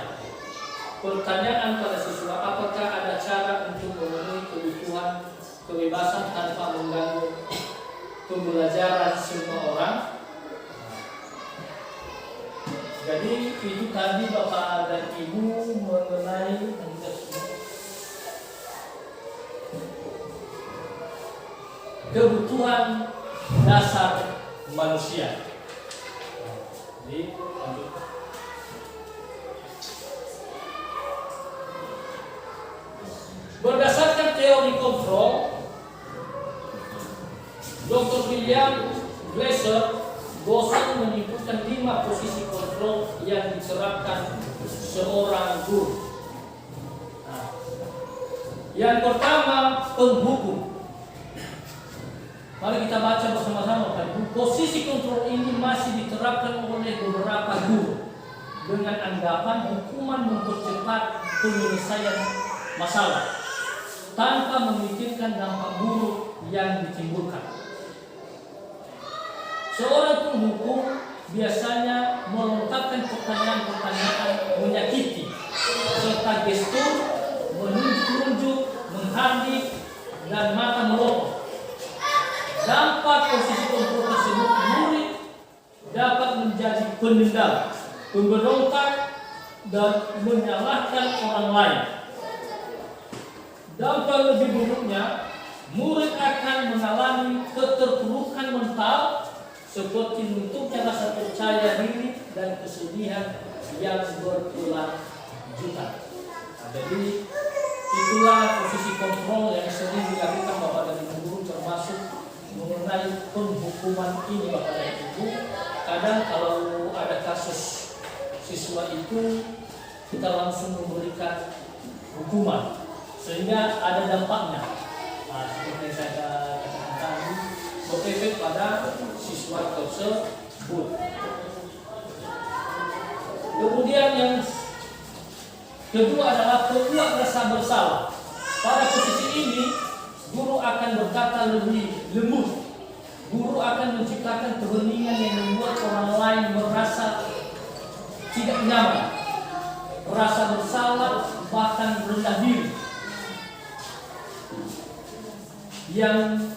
Speaker 2: Pertanyaan pada siswa, apakah ada cara untuk memenuhi kebutuhan kebebasan tanpa mengganggu pembelajaran semua orang? Jadi itu tadi Bapak dan Ibu mengenai kebutuhan dasar manusia. Jadi lanjut. Berdasarkan teori kontrol, Dr. William Glasser bosan menyebutkan 5 posisi kontrol yang diterapkan seorang guru. Nah, yang pertama, penghukum. Mari kita baca bersama-sama Pak Ibu. Posisi kontrol ini masih diterapkan oleh beberapa guru dengan anggapan hukuman mempercepat penyelesaian masalah tanpa memikirkan dampak buruk yang ditimbulkan. Seorang penghukum biasanya melontarkan pertanyaan-pertanyaan menyakiti serta gestur menunjuk, menghardik, dan mata melotot. Dampak posisi kontrol tersebut, murid dapat menjadi penendang, pemberontak, dan menyalahkan orang lain. Dampak lebih buruknya, murid akan mengalami keterpurukan mental seperti lunturnya rasa percaya diri dan kesedihan yang berkelanjutan. Nah, jadi itulah posisi kontrol yang sering dilakukan Bapak dan Ibu guru, termasuk mengenai penghukuman ini Bapak dan Ibu. Kadang kalau ada kasus siswa itu kita langsung memberikan hukuman sehingga ada dampaknya. Nah, seperti yang saya katakan tadi, berefek pada siswa tersebut. Kemudian yang kedua adalah penguat rasa bersalah. Pada posisi ini, guru akan berkata lebih lembut. Guru akan menciptakan nyaman, rasa bersalah, bahkan rendah diri. Yang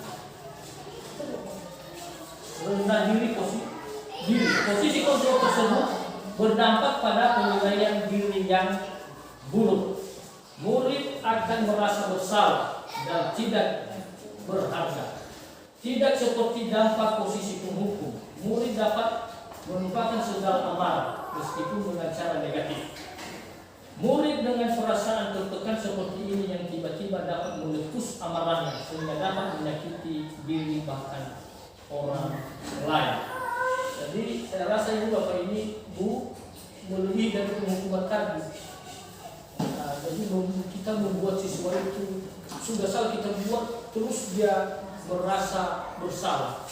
Speaker 2: rendah diri posisi kontrol tersebut berdampak pada penilaian diri yang buruk. Murid akan merasa bersalah dan tidak berharga. Tidak seperti dampak posisi penghukum, murid dapat melupakan segala amarah meskipun dengan cara negatif. Murid dengan perasaan tertekan seperti ini yang tiba-tiba dapat meletus amarahnya sehingga dapat menyakiti diri bahkan orang lain. Jadi saya rasa ibu bapak ini melebihi dari penghukuman tadi. Jadi kita membuat siswa itu sudah salah kita buat terus dia merasa bersalah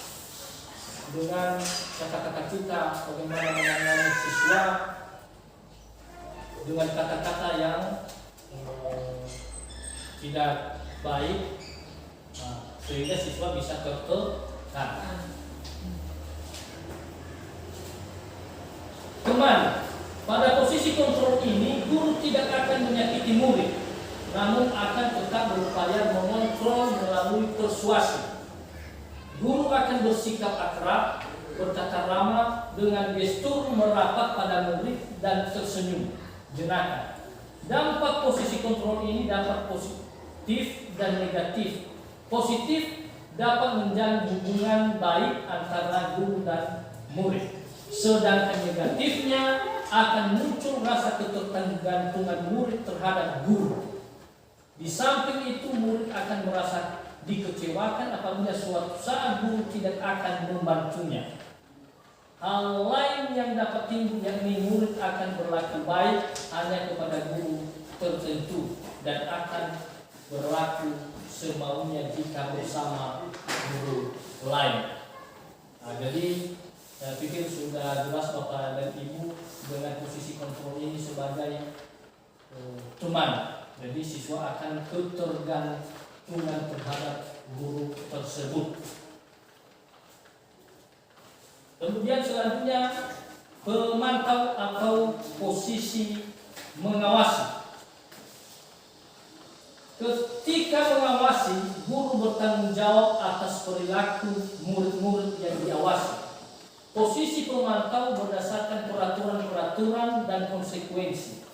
Speaker 2: dengan kata-kata kita, bagaimana menangani siswa dengan kata-kata yang tidak baik, sehingga siswa bisa tertekan. Teman, pada posisi kontrol ini guru tidak akan menyakiti murid, namun akan tetap berupaya mengontrol melalui persuasi. Guru akan bersikap akrab, bertata ramah dengan gestur merapat pada murid dan tersenyum jenaka. Dampak posisi kontrol ini dapat positif dan negatif. Positif dapat menjalin hubungan baik antara guru dan murid. Sedangkan negatifnya akan muncul rasa ketergantungan murid terhadap guru. Di samping itu murid akan merasa dikecewakan apabila suatu saat guru tidak akan membantunya. Hal lain yang dapat timbul yakni murid akan berlaku baik hanya kepada guru tertentu dan akan berlaku semaunya jika bersama guru lain. Jadi saya pikir sudah jelas Bapak dan Ibu dengan posisi kontrol ini sebagai teman. Jadi siswa akan ketergantungan terhadap guru tersebut. Kemudian selanjutnya pemantau atau posisi mengawasi. Ketika mengawasi, guru bertanggung jawab atas perilaku murid-murid yang diawasi. Posisi pemantau berdasarkan peraturan-peraturan dan konsekuensi.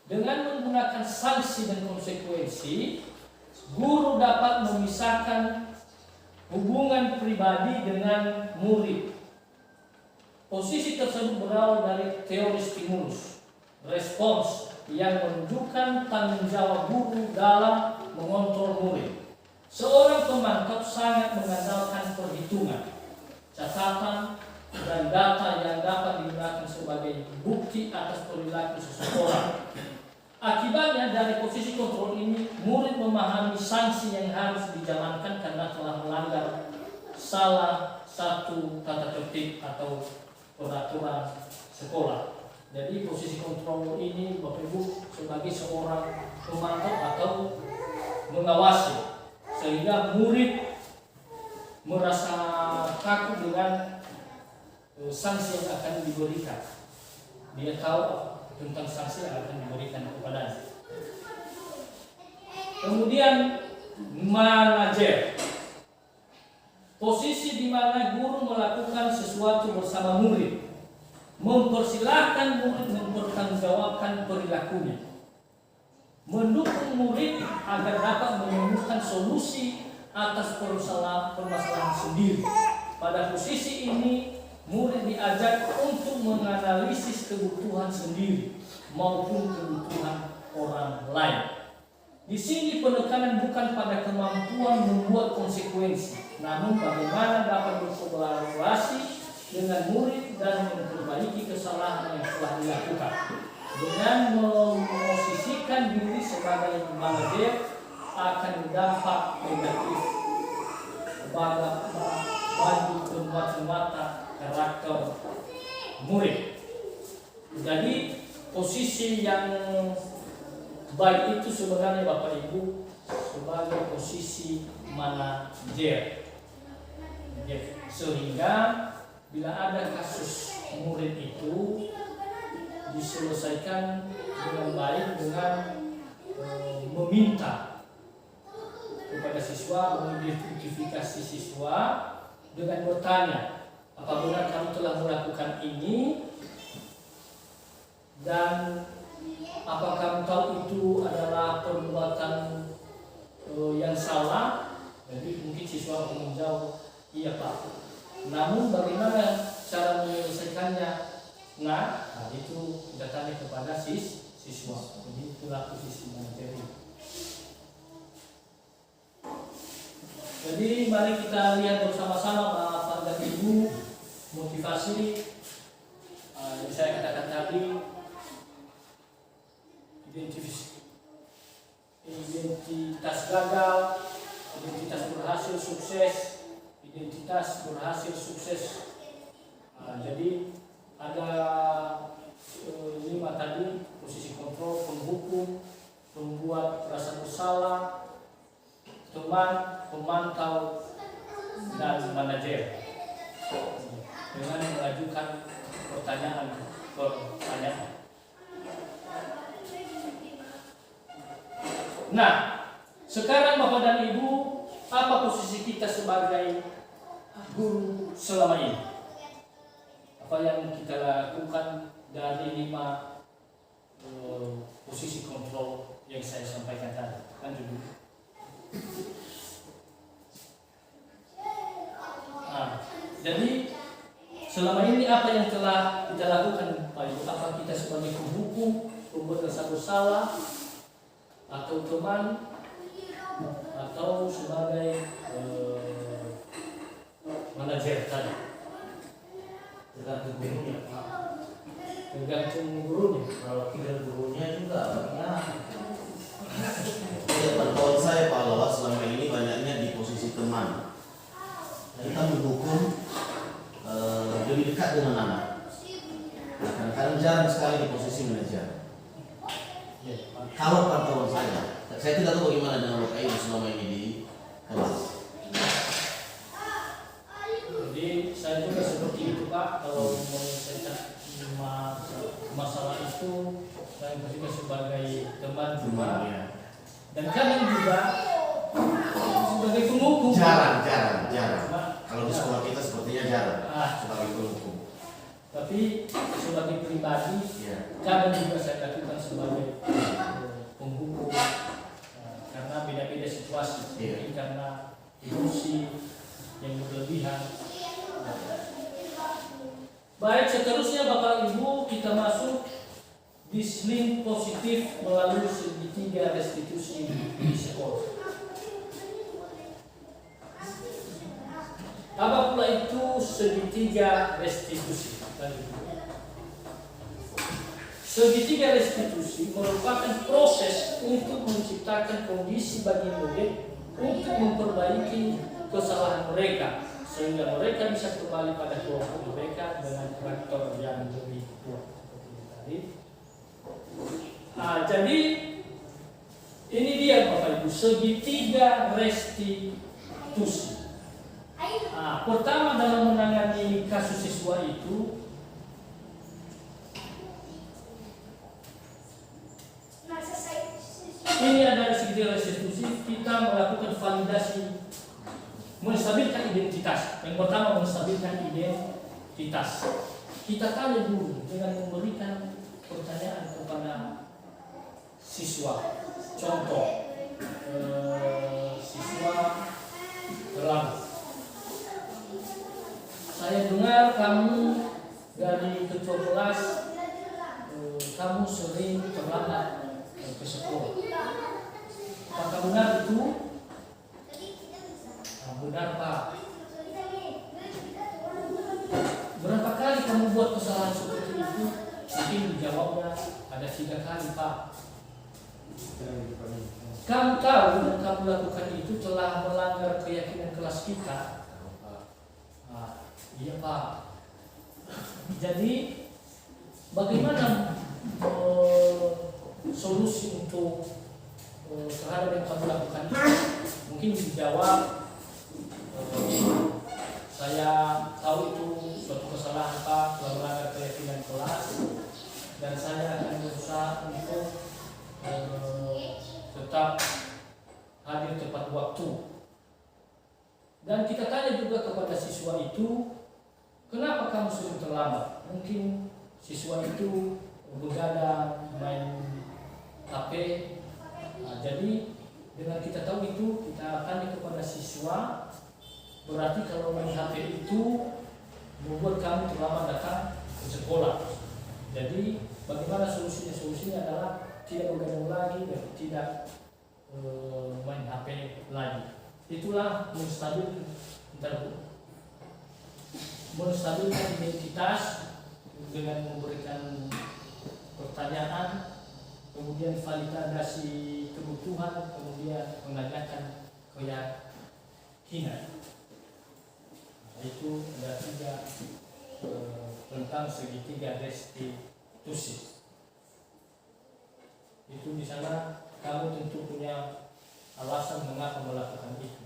Speaker 2: Dengan menggunakan sanksi dan konsekuensi, guru dapat memisahkan hubungan pribadi dengan murid. Posisi tersebut berawal dari teori stimulus, respons yang menunjukkan tanggung jawab guru dalam mengontrol murid. Seorang pemantau sangat mengandalkan perhitungan, catatan, dan data yang dapat digunakan sebagai bukti atas perilaku seseorang. Akibatnya dari posisi kontrol ini, murid memahami sanksi yang harus dijalankan karena telah melanggar salah satu tata tertib atau peraturan sekolah. Jadi posisi kontrol ini Bapak Ibu sebagai seorang pemantau atau mengawasi, sehingga murid merasa takut dengan sanksi yang akan diberikan. Dia tahu tentang sanksi yang akan diberikan kepadanya. Kemudian manajer, posisi di mana guru melakukan sesuatu bersama murid, mempersilahkan murid mempertanggungjawabkan perilakunya, mendukung murid agar dapat menemukan solusi atas permasalahan sendiri. Pada posisi ini, murid diajak untuk menganalisis kebutuhan sendiri maupun kebutuhan orang lain. Di sini penekanan bukan pada kemampuan membuat konsekuensi, namun bagaimana dapat berkolaborasi dengan murid dan memperbaiki kesalahan yang telah dilakukan. Dengan memosisikan diri sebagai manajer akan berdampak negatif bagi kemata karakter murid. Jadi posisi yang baik itu sebenarnya Bapak Ibu sebagai posisi manajer. Sehingga bila ada kasus murid itu diselesaikan dengan baik dengan meminta kepada siswa, mengidentifikasi siswa dengan bertanya, apa benar kamu telah melakukan ini, dan apa kamu tahu itu adalah perbuatan yang salah? Jadi mungkin siswa akan menjawab, iya Pak. Namun bagaimana cara menyelesaikannya? Nah, itu kita tanya kepada siswa. Jadi itulah posisi materi. Jadi mari kita lihat bersama-sama Bapak dan Ibu motivasi yang saya katakan tadi, identitas gagal, identitas berhasil sukses, identitas berhasil sukses. Jadi ada 5 tadi: posisi kontrol, penghukum, pembuat rasa bersalah, teman, pemantau, dan manajer. Dengan mengajukan pertanyaan. Nah, sekarang Bapak dan Ibu, apa posisi kita sebagai guru selama ini? Apa yang kita lakukan dari 5 posisi kontrol yang saya sampaikan tadi? Lanjut dulu. Jadi selama ini apa yang telah kita lakukan, Pak Ibu? Apa kita sebagai penghukum, pembuat rasa bersalah, atau teman, atau sebagai manajer tadi?
Speaker 3: Tergantung gurunya.
Speaker 2: Tergantung gurunya.
Speaker 3: Kalau tidak gurunya juga banyak. Ya, pantauan saya Pak Lawat selama ini banyaknya di posisi teman. Kita mendukung lebih dekat dengan anak. Nah, kadang-kadang jarang sekali di posisi manajer. Kalau pantauan saya tidak tahu bagaimana dengan Bapak Ibu selama ini di kelas.
Speaker 2: Jadi saya juga seperti itu Pak, kalau menyelesaikan masalah itu saya juga sebagai teman juga,
Speaker 3: Ya.
Speaker 2: dan kadang juga sebagai penghukum.
Speaker 3: Jarang. Kalau di sekolah kita sepertinya jarang sebagai penghukum.
Speaker 2: Tapi sebagai pribadi,
Speaker 3: Ya.
Speaker 2: kadang juga saya lakukan sebagai penghukum, karena beda-beda situasi.
Speaker 3: Iya.
Speaker 2: Mungkin karena emosi yang berlebihan. Baik, seterusnya Bapak Ibu, kita masuk disiplin positif melalui segitiga restitusi di sekolah. Apa pula itu segitiga restitusi? Segitiga restitusi merupakan proses untuk menciptakan kondisi bagi murid untuk memperbaiki kesalahan mereka, sehingga mereka bisa kembali pada kelompok mereka dengan karakter yang lebih kuat. Jadi ini dia Bapak Ibu, segitiga restitusi. Pertama dalam menangani kasus siswa itu, ini adalah segitiga restitusi. Kita melakukan validasi, menstabilkan identitas. Yang pertama, menstabilkan identitas. Kita tanya dulu dengan memberikan pertanyaan kepada siswa. Contoh, siswa terlambat. Saya dengar kamu dari ketua kelas, kamu sering terlambat ke sekolah. Apakah benar itu? Benar Pak. Berapa kali kamu buat kesalahan seperti itu? Mungkin dijawabnya ada 3 kali Pak. Kamu tahu yang kamu lakukan itu telah melanggar keyakinan kelas kita. Iya Pak. Jadi bagaimana solusi untuk terhadap yang kamu lakukan itu? Mungkin dijawab, saya tahu itu suatu kesalahan Pak, telah melanggar keyakinan kelas, dan dan saya akan berusaha untuk tetap hadir tepat waktu. Dan kita tanya juga kepada siswa itu, kenapa kamu sering terlambat? Mungkin siswa itu begadang, main HP. Nah, jadi dengan kita tahu itu, kita tanya kepada siswa, berarti kalau main HP itu membuat kamu terlambat datang ke sekolah. Jadi bagaimana solusinya? Solusinya adalah tidak begadang lagi dan tidak main HP lagi. Itulah menstabilkan identitas dengan memberikan pertanyaan, kemudian validasi kebutuhan, kemudian menanyakan keyakinan. Itu ada 3 tentang segitiga restitusi. Itu di sana kamu tentu punya alasan mengapa melakukan itu.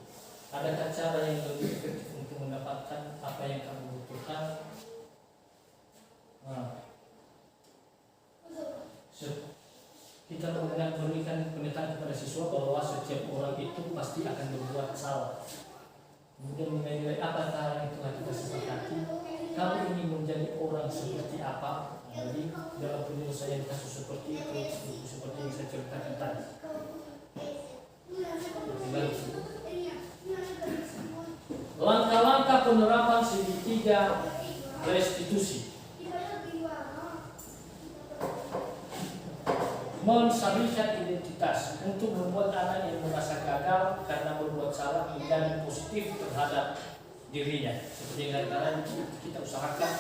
Speaker 2: Adakah cara yang lebih efektif untuk mendapatkan apa yang kamu butuhkan? Kita memberikan penelitian kepada siswa bahwa setiap orang itu pasti akan berbuat salah. Kemudian menilai apakah yang telah kita sepakati, kamu ingin menjadi orang seperti apa. Jadi dalam penyelesaian kasus seperti itu, seperti yang saya ceritakan tadi. Langkah-langkah penerapan segitiga restitusi. Menstabilkan identitas untuk membuat anak yang merasa gagal karena berbuat salah menjadi positif terhadap dirinya. Seperti yang tadi kita usahakan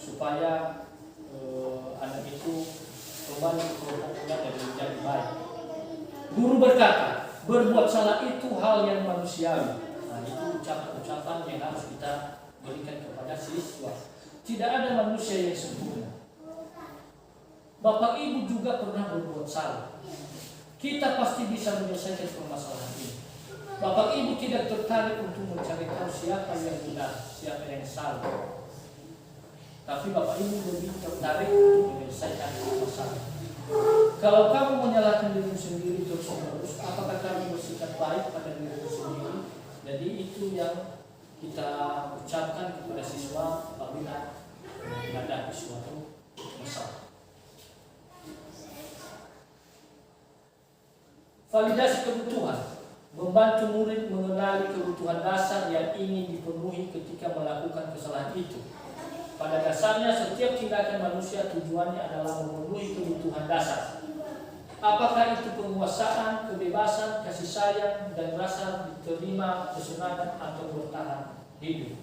Speaker 2: supaya anak itu kembali ke kelompoknya dan menjadi baik. Guru berkata, berbuat salah itu hal yang manusiawi. Nah, itu ucapan-ucapan yang harus kita berikan kepada siswa. Tidak ada manusia yang sempurna. Bapak Ibu juga pernah berbuat salah. Kita pasti bisa menyelesaikan permasalahan ini. Bapak Ibu tidak tertarik untuk mencari tahu siapa yang benar, siapa yang salah. Tapi Bapak Ibu lebih tertarik untuk menyelesaikan masalah. Kalau kamu menyalahkan dirimu sendiri terus-menerus, apakah kamu bersikap baik pada dirimu sendiri? Jadi itu yang kita ucapkan kepada siswa apabila menghadapi suatu masalah. Validasi kebutuhan, membantu murid mengenali kebutuhan dasar yang ingin dipenuhi ketika melakukan kesalahan itu. Pada dasarnya setiap tindakan manusia tujuannya adalah memenuhi kebutuhan dasar. Apakah itu penguasaan, kebebasan, kasih sayang, dan rasa diterima, kesenangan, atau bertahan hidup.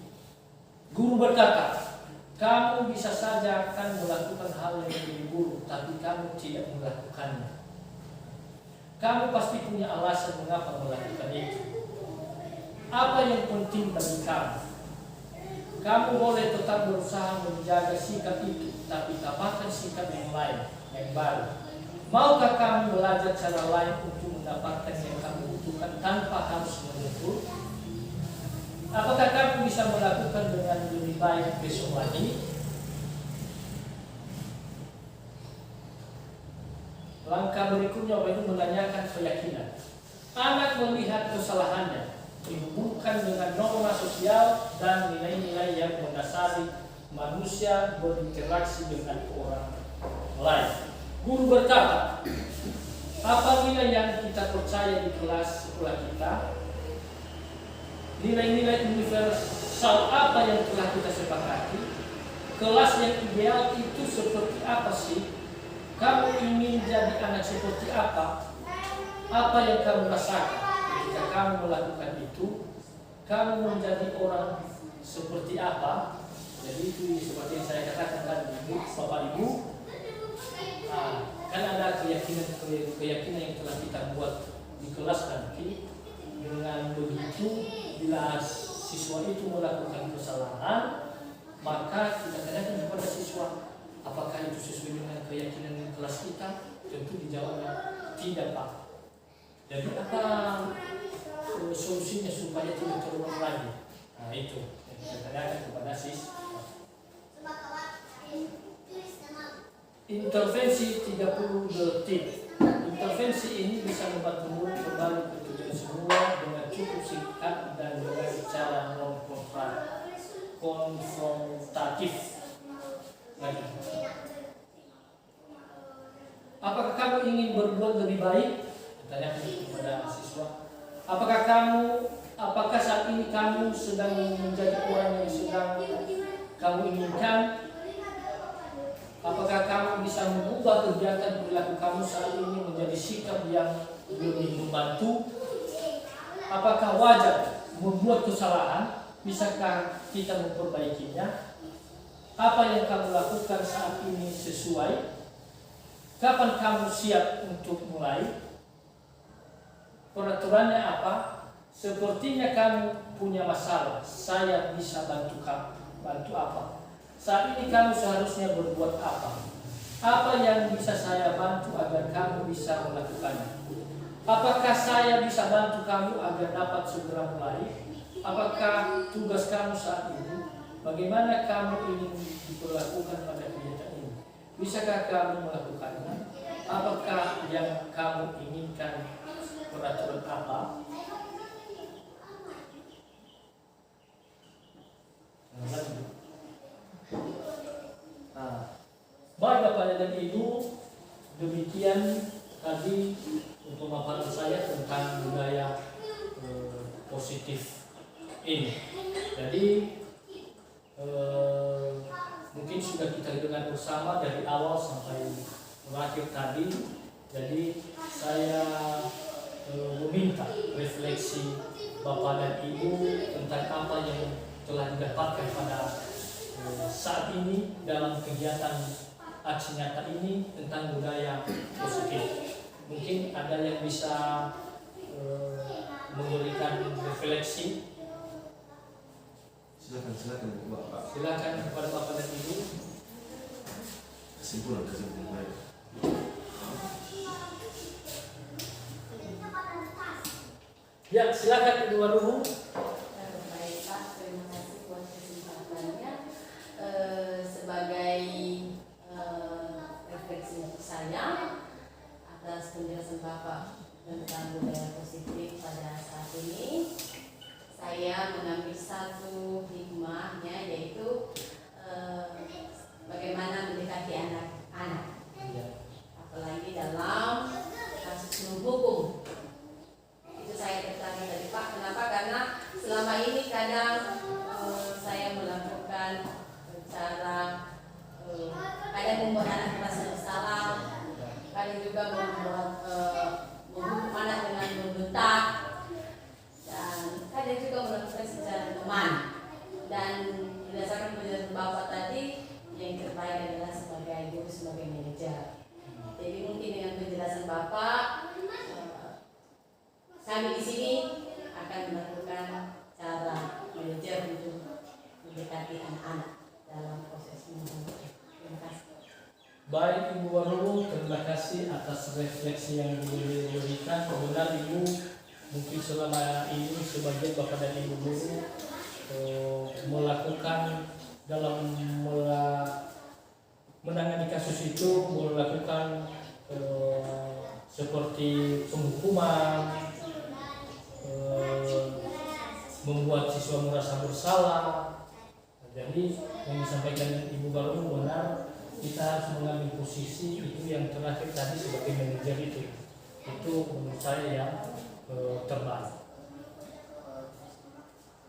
Speaker 2: Guru berkata, kamu bisa saja akan melakukan hal yang lebih buruk, tapi kamu tidak melakukannya. Kamu pasti punya alasan mengapa melakukan itu. Apa yang penting bagi kamu? Kamu boleh tetap berusaha menjaga sikap itu, tapi tambahkan sikap yang lain, yang baru. Maukah kamu belajar cara lain untuk mendapatkan yang kamu butuhkan tanpa harus menuntut? Apakah kamu bisa melakukan dengan lebih baik besok lagi? Langkah berikutnya itu menanyakan keyakinan. Anak melihat kesalahannya dihubungkan dengan norma sosial dan nilai-nilai yang mendasari manusia berinteraksi dengan orang lain. Guru berkata, apa nilai yang kita percaya di kelas sekolah kita? Nilai-nilai universal apa yang telah kita sepakati? Kelas yang ideal itu seperti apa sih? Kamu ingin jadi anak seperti apa? Apa yang kamu rasakan ketika kamu melakukan itu? Kamu menjadi orang seperti apa? Jadi itu seperti yang saya katakan tadi, Bapak Ibu. Kan ada keyakinan yang telah kita buat di kelas nanti. Dengan begitu, bila siswa itu melakukan kesalahan, maka kita tanyakan kepada siswa, apakah itu sesuai dengan keyakinan kelas kita? Tentu dijawabnya tidak, Pak. Jadi apa solusinya supaya tidak terulang lagi? Nah itu yang kita tanyakan kepada siswa. intervensi 30 detik. Intervensi ini bisa membantu murid kembali ke tujuan semula dengan cukup singkat dan dengan cara non konfrontatif. Lagi. Apakah kamu ingin berbuat lebih baik? Tanya kepada siswa. Apakah saat ini kamu sedang menjadi orang yang sedang kamu inginkan? Apakah kamu bisa mengubah kegiatan perilaku kamu saat ini menjadi sikap yang lebih membantu? Apakah wajar membuat kesalahan? Bisakah kita memperbaikinya? Apa yang kamu lakukan saat ini sesuai? Kapan kamu siap untuk mulai? Peraturannya apa? Sepertinya kamu punya masalah. Saya bisa bantu kamu. Bantu apa? Saat ini kamu seharusnya berbuat apa? Apa yang bisa saya bantu agar kamu bisa melakukannya? Apakah saya bisa bantu kamu agar dapat segera mulai? Apakah tugas kamu saat ini? Bagaimana kamu ingin diperlakukan pada kegiatan ini? Bisakah kamu melakukannya? Apakah yang kamu inginkan? Peraturan apa? Baik Bapak dan Ibu, demikian tadi untuk pemaparan saya tentang budaya positif ini. Jadi mungkin sudah kita dengar bersama dari awal sampai terakhir tadi. Jadi saya meminta refleksi Bapak dan Ibu tentang apa yang telah didapatkan pada saat ini dalam kegiatan aksi nyata ini tentang budaya positif. Mungkin ada yang bisa memberikan refleksi.
Speaker 3: Silakan Bapak.
Speaker 2: Silakan kepada Bapak dan Ibu.
Speaker 3: Kesimpulan baik.
Speaker 2: Ya, silakan Ibu Waruhu.
Speaker 5: Baik Pak, terima kasih buat kesempatannya. Sebagai refleksi untuk saya atas penjelasan Bapak tentang budaya positif pada saat ini, saya mengambil satu hikmahnya, yaitu bagaimana mendekati anak-anak, apalagi dalam kasus menghukum. Itu saya tertarik dari Pak. Kenapa? Karena selama ini kadang saya melakukan cara kadang membuat anak merasa bersalah, kadang juga membuat menghukum anak dengan membentak, dan kadang juga melakukan secara teman. Dan berdasarkan penjelasan Bapak tadi, yang terbaik adalah sebagai guru, sebagai manajer. Jadi mungkin dengan penjelasan Bapak, kami di sini akan melakukan cara manajer untuk mendekati anak-anak dalam proses menghubung. Terima kasih.
Speaker 2: Baik Ibu Waruhu, terima kasih atas refleksi yang diberikan. Benar Ibu, mungkin selama ini sebagian Bapak dan Ibu guru melakukan dalam menangani kasus itu, melakukan seperti penghukuman, membuat siswa merasa bersalah. Jadi yang disampaikan Ibu Waruhu benar, kita harus mengambil posisi itu yang terakhir tadi sebagai manajer itu menurut saya yang terbaik.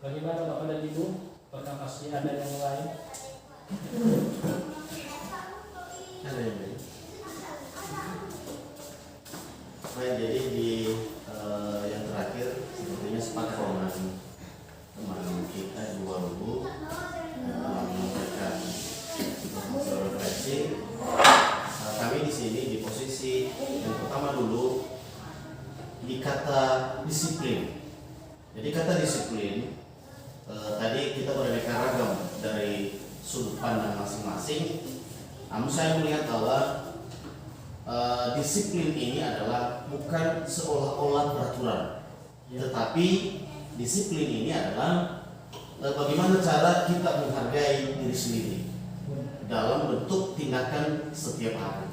Speaker 2: Bagaimana Bapak dan Ibu? Apakah masih ada yang lain?
Speaker 3: Ada yang lain? Baik, jadi di yang terakhir sepertinya sepakat dengan teman kita di Waruhu menyampaikan refleksi. Kami di sini di posisi yang pertama dulu di kata disiplin. Jadi kata disiplin tadi kita beraneka ragam dari sudut pandang masing-masing. Namun saya melihat bahwa disiplin ini adalah bukan seolah-olah peraturan, tetapi disiplin ini adalah bagaimana cara kita menghargai diri sendiri. dalam bentuk tindakan setiap hari.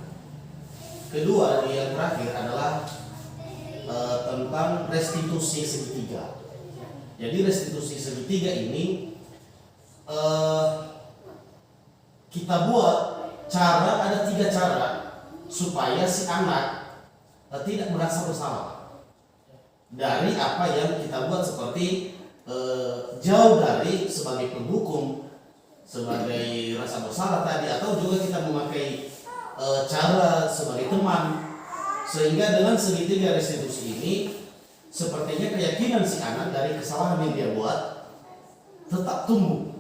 Speaker 3: Kedua, yang terakhir adalah tentang restitusi segitiga. Jadi restitusi segitiga ini kita buat ada 3 cara supaya si anak tidak merasa bersalah dari apa yang kita buat, seperti jauh dari sebagai penghukum, sebagai rasa bersalah tadi, atau juga kita memakai cara sebagai teman, sehingga dengan segitiga restitusi ini sepertinya keyakinan si anak dari kesalahan yang dia buat tetap tumbuh,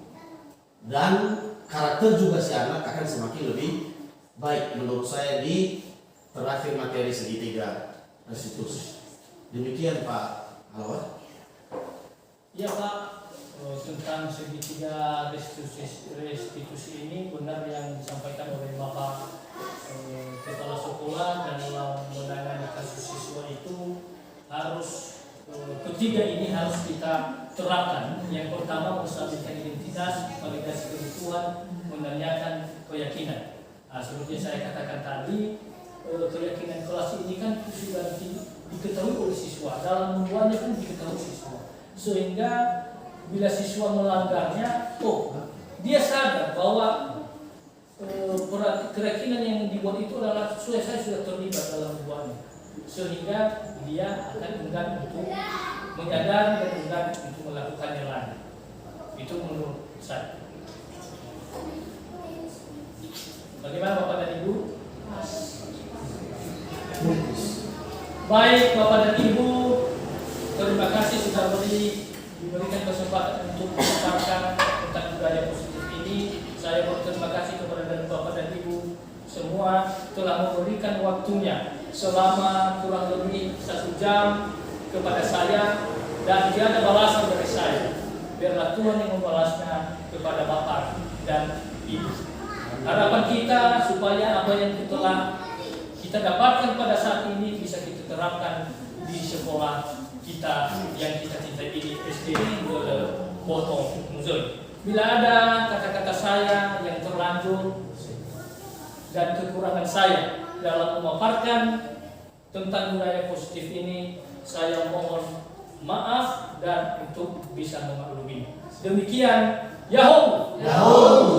Speaker 3: dan karakter juga si anak akan semakin lebih baik menurut saya di terakhir materi segitiga restitusi. Demikian Pak Alawat.
Speaker 2: Ya Pak, tentang segitiga restitusi ini benar yang disampaikan oleh Bapak Kepala Sekolah, dan dalam menangani kasus siswa itu harus ketiga ini harus kita terapkan. Yang pertama, menstabilkan identitas, validasi kebutuhan, menanyakan keyakinan. Seperti saya katakan tadi, keyakinan kelas ini kan sudah diketahui oleh siswa, dalam membuatnya pun diketahui siswa, sehingga bila siswa melanggarnya, dia sadar bahwa keyakinan yang dibuat itu adalah saya sudah terlibat dalam membuatnya, sehingga dia akan enggan untuk menyadari dan enggan untuk melakukannya lagi. Itu menurut saya. Bagaimana Bapak dan Ibu? Baik Bapak dan Ibu, terima kasih sudah diberikan kesempatan untuk memaparkan tentang budaya positif ini. Saya berterima kasih kepada Bapak dan Ibu semua telah memberikan waktunya selama kurang lebih 1 jam kepada saya, dan tidak ada balasan dari saya. Biarlah Tuhan yang membalasnya kepada Bapak dan Ibu. Harapan kita supaya apa yang telah kita dapatkan pada saat ini bisa kita terapkan di sekolah kita yang kita cintai ini, SD Potong Muzoy. Bila ada kata-kata saya yang terlanjur dan kekurangan saya dalam memaparkan tentang budaya positif ini, saya mohon maaf dan untuk bisa memaklumi. Demikian, Yahoo!
Speaker 3: Yahoo!